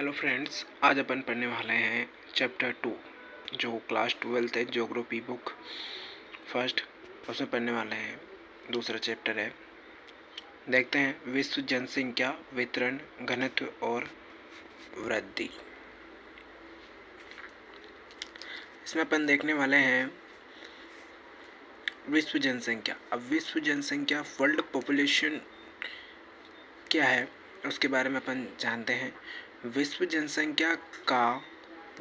Hello friends, आज अपन पढ़ने वाले हैं चैप्टर 2 जो क्लास 12th है ज्योग्राफी बुक फर्स्ट, उसमें पढ़ने वाले हैं। दूसरा चैप्टर है, देखते हैं विश्व जनसंख्या वितरण घनत्व और वृद्धि। इसमें अपन देखने वाले हैं विश्व जनसंख्या। अब विश्व जनसंख्या वर्ल्ड पॉपुलेशन क्या है उसके बारे में अपन जानते हैं। विश्व जनसंख्या का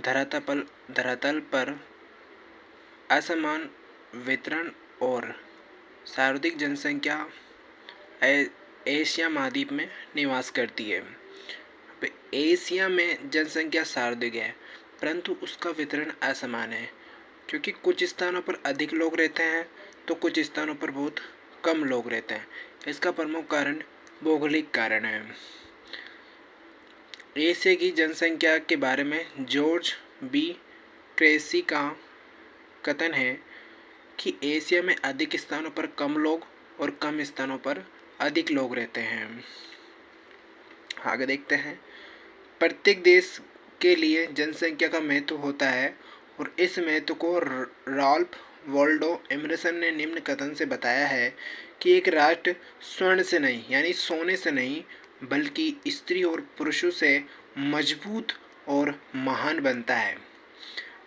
धरातल पर असमान वितरण और सर्वाधिक जनसंख्या एशिया महाद्वीप में निवास करती है। एशिया में जनसंख्या सर्वाधिक है, परंतु उसका वितरण असमान है, क्योंकि कुछ स्थानों पर अधिक लोग रहते हैं तो कुछ स्थानों पर बहुत कम लोग रहते हैं। इसका प्रमुख कारण भौगोलिक कारण है। एशिया की जनसंख्या के बारे में जॉर्ज बी ट्रेसी का कथन है कि एशिया में अधिक स्थानों पर कम लोग और कम स्थानों पर अधिक लोग रहते हैं। आगे देखते हैं, प्रत्येक देश के लिए जनसंख्या का महत्व होता है और इस महत्व को राल्फ वाल्डो एमर्सन ने निम्न कथन से बताया है कि एक राष्ट्र स्वर्ण से नहीं यानी सोने से नहीं बल्कि स्त्री और पुरुषों से मजबूत और महान बनता है।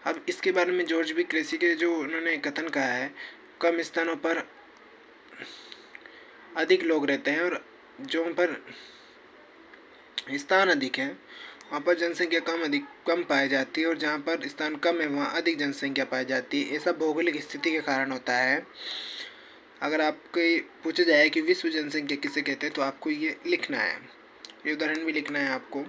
अब इसके बारे में जॉर्ज बी क्रेसी के जो उन्होंने कथन कहा है, कम स्थानों पर अधिक लोग रहते हैं और जो पर स्थान अधिक है वहाँ पर जनसंख्या कम पाई जाती है और जहाँ पर स्थान कम है वहाँ अधिक जनसंख्या पाई जाती है। ऐसा भौगोलिक स्थिति के कारण होता है। अगर आपको पूछा जाए कि विश्व जनसंख्या किसे कहते हैं तो आपको ये लिखना है, ये उदाहरण भी लिखना है आपको।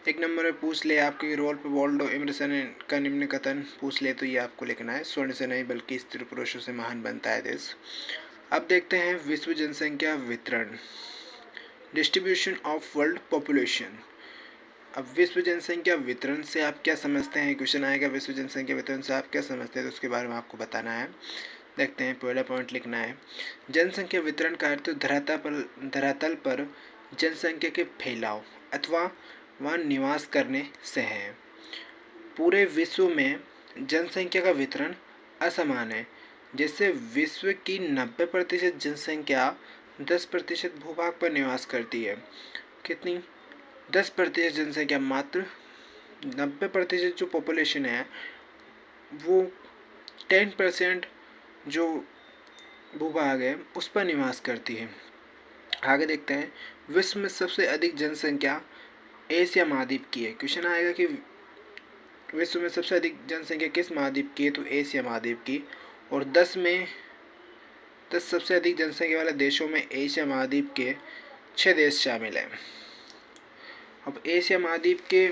एक नंबर में पूछ ले आपके रोल पर वाल्डो एमर्सन का निम्न कथन पूछ ले तो ये आपको लिखना है, स्वर्ण से नहीं बल्कि स्त्री पुरुषों से महान बनता है देश। अब देखते हैं विश्व जनसंख्या वितरण, डिस्ट्रीब्यूशन ऑफ वर्ल्ड पॉपुलेशन। अब विश्व जनसंख्या वितरण से आप क्या समझते हैं, क्वेश्चन आएगा विश्व जनसंख्या वितरण से आप क्या समझते हैं तो उसके बारे में आपको बताना है। देखते हैं, पहला पॉइंट लिखना है, जनसंख्या वितरण का अर्थ धरातल पर जनसंख्या के फैलाव अथवा वहाँ निवास करने से है। पूरे विश्व में जनसंख्या का वितरण असमान है, जिससे विश्व की 90% जनसंख्या 10% भूभाग पर निवास करती है। कितनी? 10% जनसंख्या, मात्र 90% जो पॉपुलेशन है वो 10% जो भूभाग है उस पर निवास करती है। आगे देखते हैं, विश्व में सबसे अधिक जनसंख्या एशिया महाद्वीप की है। क्वेश्चन आएगा कि विश्व में सबसे अधिक जनसंख्या किस महाद्वीप की है तो एशिया महाद्वीप की, और 10 सबसे अधिक जनसंख्या वाले देशों में एशिया महाद्वीप के 6 देश शामिल हैं। अब एशिया महाद्वीप के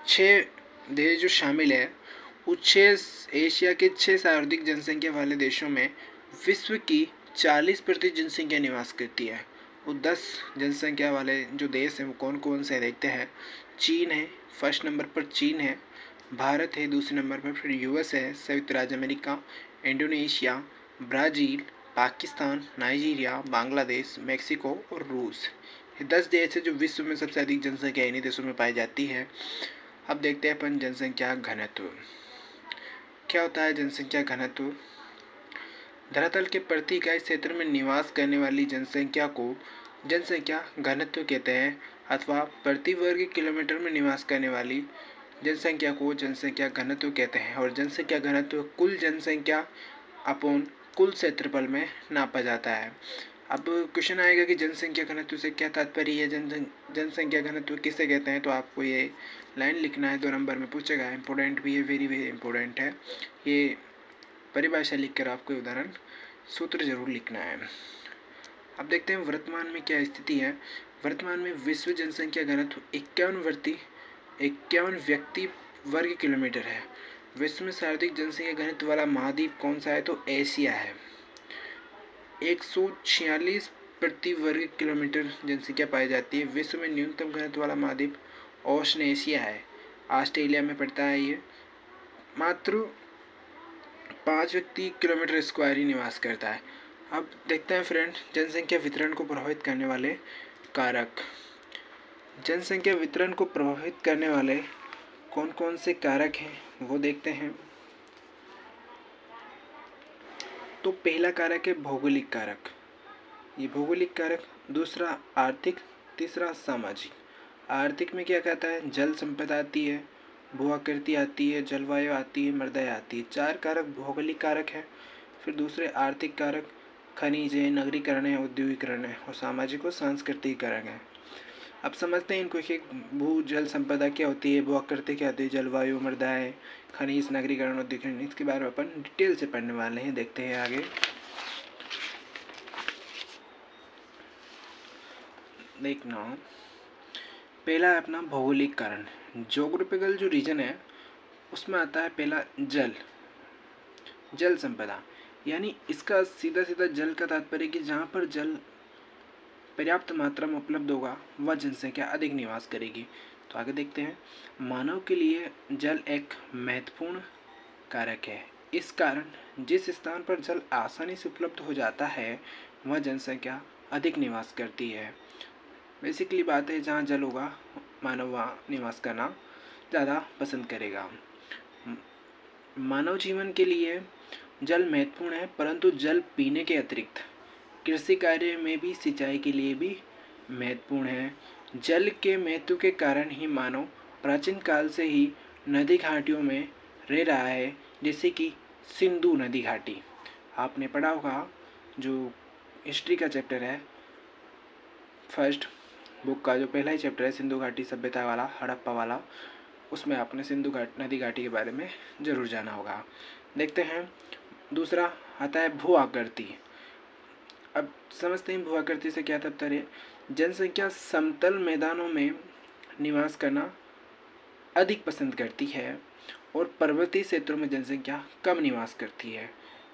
6 देश जो शामिल है वो एशिया के 6 सर्वाधिक जनसंख्या वाले देशों में विश्व की 40% जनसंख्या निवास करती है। वो 10 जनसंख्या वाले जो देश हैं वो कौन कौन से देखते हैं। चीन है, फर्स्ट नंबर पर चीन है, भारत है दूसरे नंबर पर, फिर यूएस है, संयुक्त राज्य America, Indonesia, Brazil, Pakistan, Nigeria, Bangladesh, Mexico और रूस। ये 10 देश है जो विश्व में सबसे अधिक जनसंख्या इन्हीं देशों में पाई जाती है। अब देखते हैं अपन जनसंख्या घनत्व। क्या होता है जनसंख्या घनत्व? धरातल के प्रति इकाई क्षेत्र में निवास करने वाली जनसंख्या को जनसंख्या घनत्व कहते हैं, अथवा प्रति वर्ग किलोमीटर में निवास करने वाली जनसंख्या को जनसंख्या घनत्व कहते हैं। और जनसंख्या घनत्व कुल जनसंख्या अपॉन कुल क्षेत्रफल में नापा जाता है। अब क्वेश्चन आएगा कि जनसंख्या घनत्व से क्या तात्पर्य है, जनसंख्या घनत्व किसे कहते हैं, तो आपको ये लाइन लिखना है, 2 नंबर में पूछेगा, इंपॉर्टेंट भी है, वेरी वेरी इंपॉर्टेंट है। ये परिभाषा लिखकर आपको उदाहरण सूत्र जरूर लिखना है। अब देखते हैं वर्तमान में क्या स्थिति है। वर्तमान में विश्व जनसंख्या घनत्व 51 व्यक्ति वर्ग किलोमीटर है। विश्व में सर्वाधिक जनसंख्या घनत्व वाला महाद्वीप कौन सा है तो एशिया है। 146 प्रति वर्ग किलोमीटर जनसंख्या पाई जाती है। विश्व में न्यूनतम घनत्व वाला महाद्वीप ओशनेशिया है, ऑस्ट्रेलिया में पड़ता है। ये मात्र 5 व्यक्ति किलोमीटर स्क्वायर ही निवास करता है। अब देखते हैं फ्रेंड, जनसंख्या वितरण को प्रभावित करने वाले कारक। जनसंख्या वितरण को प्रभावित करने वाले कौन कौन से कारक हैं वो देखते हैं। तो पहला कारक है भौगोलिक कारक, ये भौगोलिक कारक। दूसरा आर्थिक, तीसरा सामाजिक। आर्थिक में क्या कहता है, जल संपदा आती है, भू आकृति आती है, जलवायु आती है, मृदा आती है। 4 कारक भौगोलिक कारक है। फिर दूसरे आर्थिक कारक खनिज है, नगरीकरण है, औद्योगिकरण है, और सामाजिक और सांस्कृतिक कारक है। अब समझते हैं इनको एक भू जल संपदा क्या होती है, भू आकृति क्या होती है, जलवायु, मृदाएं, खनिज, नगरीकरण, औद्योगिकरण, इसके बारे में अपन डिटेल से पढ़ने वाले हैं। देखते हैं आगे। देखना, पहला है अपना भौगोलिक कारण। ज्योग्राफिकल जो रीजन है उसमें आता है पहला जल संपदा, यानी इसका सीधा सीधा जल का तात्पर्य कि जहाँ पर जल पर्याप्त मात्रा में उपलब्ध होगा वह जनसंख्या अधिक निवास करेगी। तो आगे देखते हैं, मानव के लिए जल एक महत्वपूर्ण कारक है। इस कारण जिस स्थान पर जल आसानी से उपलब्ध हो जाता है वह जनसंख्या अधिक निवास करती है। बेसिकली बात है, जहाँ जल होगा मानव वहाँ निवास करना ज़्यादा पसंद करेगा। मानव जीवन के लिए जल महत्वपूर्ण है, परंतु जल पीने के अतिरिक्त कृषि कार्य में भी, सिंचाई के लिए भी महत्वपूर्ण है। जल के महत्व के कारण ही मानव प्राचीन काल से ही नदी घाटियों में रह रहा है, जैसे कि सिंधु नदी घाटी। आपने पढ़ा होगा, जो हिस्ट्री का चैप्टर है, फर्स्ट बुक का जो पहला ही चैप्टर है सिंधु घाटी सभ्यता वाला, हड़प्पा वाला, उसमें आपने नदी घाटी के बारे में ज़रूर जाना होगा। देखते हैं, दूसरा आता है भू आकृति। अब समझते हैं भू आकृति से क्या तात्पर्य। जनसंख्या समतल मैदानों में निवास करना अधिक पसंद करती है और पर्वतीय क्षेत्रों में जनसंख्या कम निवास करती है।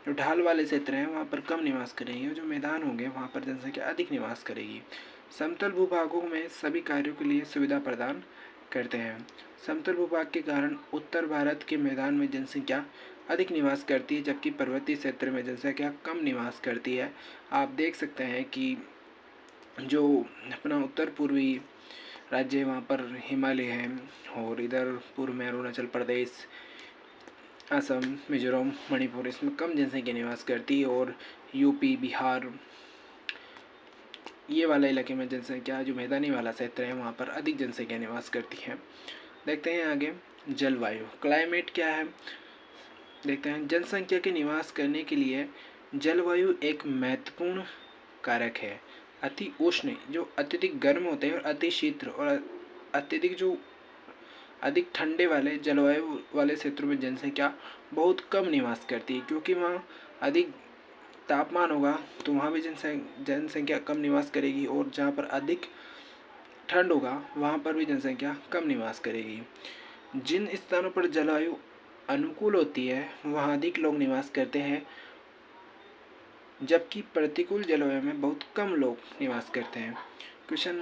जो ढाल वाले क्षेत्र हैं वहाँ पर कम निवास करेंगे, जो मैदान होंगे वहाँ पर जनसंख्या अधिक निवास करेगी। समतल भूभागों में सभी कार्यों के लिए सुविधा प्रदान करते हैं। समतल भूभाग के कारण उत्तर भारत के मैदान में जनसंख्या अधिक निवास करती है, जबकि पर्वतीय क्षेत्र में जनसंख्या कम निवास करती है। आप देख सकते हैं कि जो अपना उत्तर पूर्वी राज्य है वहाँ पर हिमालय है, और इधर पूर्व में अरुणाचल प्रदेश, असम, मिजोरम, मणिपुर, इसमें कम जनसंख्या निवास करती है, और यूपी, बिहार, ये वाला इलाके में जनसंख्या, जो मैदानी वाला क्षेत्र है वहाँ पर अधिक जनसंख्या निवास करती है। देखते हैं आगे, जलवायु, क्लाइमेट क्या है। देखते हैं, जनसंख्या के निवास करने के लिए जलवायु एक महत्वपूर्ण कारक है। अति उष्ण, जो अत्यधिक गर्म होते हैं, और अति शीतल और अत्यधिक जो अधिक ठंडे वाले जलवायु वाले क्षेत्रों में जनसंख्या बहुत कम निवास करती है, क्योंकि वहाँ अधिक तापमान होगा तो वहाँ भी जनसंख्या कम निवास करेगी, और जहाँ पर अधिक ठंड होगा वहाँ पर भी जनसंख्या कम निवास करेगी। जिन स्थानों पर जलवायु अनुकूल होती है वहाँ अधिक लोग निवास करते हैं, जबकि प्रतिकूल जलवायु में बहुत कम लोग निवास करते हैं। क्वेश्चन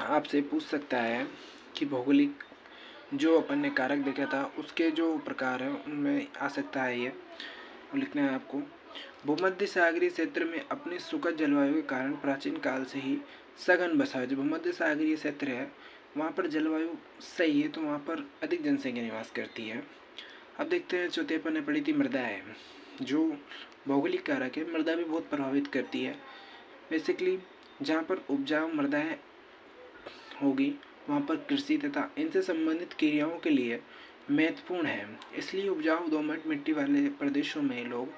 आपसे पूछ सकता है कि भौगोलिक जो अपन ने कारक देखा था उसके जो प्रकार हैं उनमें आ सकता है, ये लिखना है आपको। भूमध्य सागरीय क्षेत्र में अपने सुखद जलवायु के कारण प्राचीन काल से ही सघन बसा है। जो भूमध्य सागरीय क्षेत्र है वहाँ पर जलवायु सही है, तो वहाँ पर अधिक जनसंख्या निवास करती है। अब देखते हैं, चौथे अपन ने पढ़ी थी मृदा है, जो भौगोलिक कारक है। मृदा भी बहुत प्रभावित करती है। बेसिकली जहाँ पर उपजाऊ मृदाएं होगी वहाँ पर कृषि तथा इनसे संबंधित क्रियाओं के लिए महत्वपूर्ण है। इसलिए उपजाऊ दोमट मिट्टी वाले प्रदेशों में लोग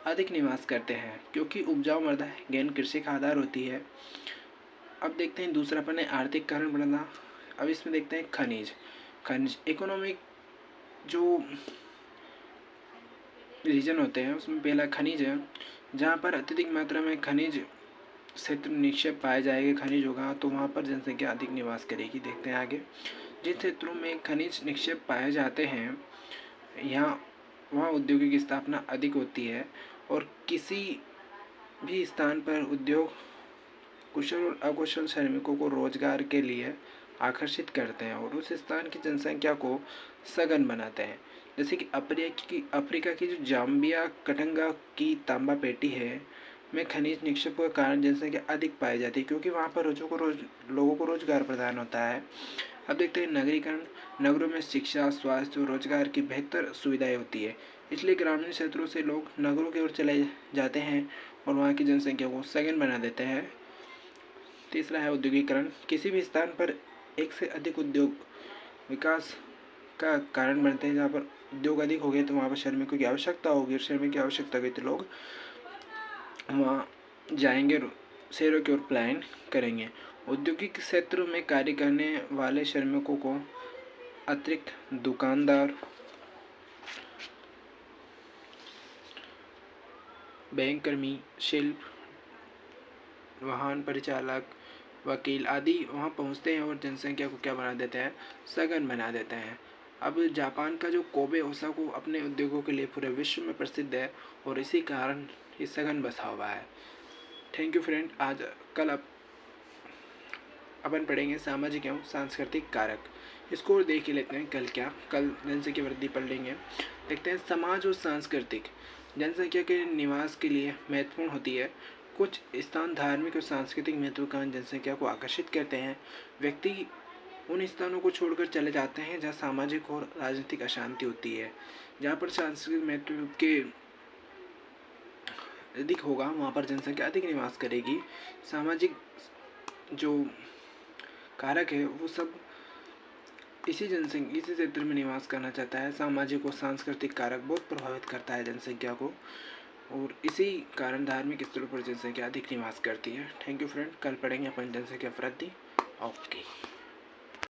अधिक निवास करते हैं, क्योंकि उपजाऊ मृदा गहन कृषि का आधार होती है। अब देखते हैं दूसरा अपन है आर्थिक कारण बढ़ना। अब इसमें देखते हैं खनिज इकोनॉमिक जो रीजन होते हैं उसमें पहला खनिज है। जहाँ पर अत्यधिक मात्रा में खनिज क्षेत्र निक्षेप पाए जाएंगे, खनिज होगा, तो वहाँ पर जनसंख्या अधिक निवास करेगी। देखते हैं आगे, जिन क्षेत्रों में खनिज निक्षेप पाए जाते हैं वहाँ औद्योगिक स्थापना अधिक होती है, और किसी भी स्थान पर उद्योग कुशल और अकुशल श्रमिकों को रोजगार के लिए आकर्षित करते हैं और उस स्थान की जनसंख्या को सघन बनाते हैं। जैसे कि अफ्रीका की जो जाम्बिया कटंगा की तांबा पेटी है में खनिज निक्षेपों के कारण जनसंख्या अधिक पाई जाती है, क्योंकि वहाँ पर लोगों को रोजगार प्रदान होता है। अब देखते हैं नगरीकरण। नगरों में शिक्षा, स्वास्थ्य और रोजगार की बेहतर सुविधाएं होती है, इसलिए ग्रामीण क्षेत्रों से लोग नगरों की ओर चले जाते हैं और वहाँ की जनसंख्या को सघन बना देते हैं। तीसरा है औद्योगिकरण। किसी भी स्थान पर एक से अधिक उद्योग विकास का कारण बनते हैं। जहाँ पर उद्योग अधिक हो गए तो वहाँ पर श्रमिकों की आवश्यकता होगी, और श्रमिक की आवश्यकता होगी तो लोग वहाँ जाएंगे, शहरों की ओर पलायन करेंगे। औद्योगिक क्षेत्रों में कार्य करने वाले श्रमिकों को अतिरिक्त दुकानदार, बैंक कर्मी, शिल्प, वाहन परिचालक, वकील आदि वहाँ पहुँचते हैं और जनसंख्या को क्या बना देते हैं, सघन बना देते हैं। अब जापान का जो कोबे ओसाका अपने उद्योगों के लिए पूरे विश्व में प्रसिद्ध है और इसी कारण ये सघन बसा हुआ है। Thank you friend. आज कल अपन पढ़ेंगे सामाजिक एवं सांस्कृतिक कारक। इसको देख ही लेते हैं कल जनसंख्या वृद्धि पढ़ लेंगे। देखते हैं समाज और सांस्कृतिक। जनसंख्या के निवास के लिए महत्वपूर्ण होती है। कुछ स्थान धार्मिक और सांस्कृतिक महत्व का जनसंख्या को आकर्षित करते हैं। व्यक्ति उन स्थानों को छोड़कर चले जाते हैं जहाँ सामाजिक और राजनीतिक अशांति होती है। जहाँ पर सांस्कृतिक महत्व के अधिक होगा वहाँ पर जनसंख्या अधिक निवास करेगी। सामाजिक जो कारक है वो सब इसी क्षेत्र में निवास करना चाहता है। सामाजिक और सांस्कृतिक कारक बहुत प्रभावित करता है जनसंख्या को, और इसी कारण धार्मिक स्थलों पर जनसंख्या अधिक निवास करती है। Thank you friend. कल पढ़ेंगे अपन जनसंख्या वृद्धि। ओके।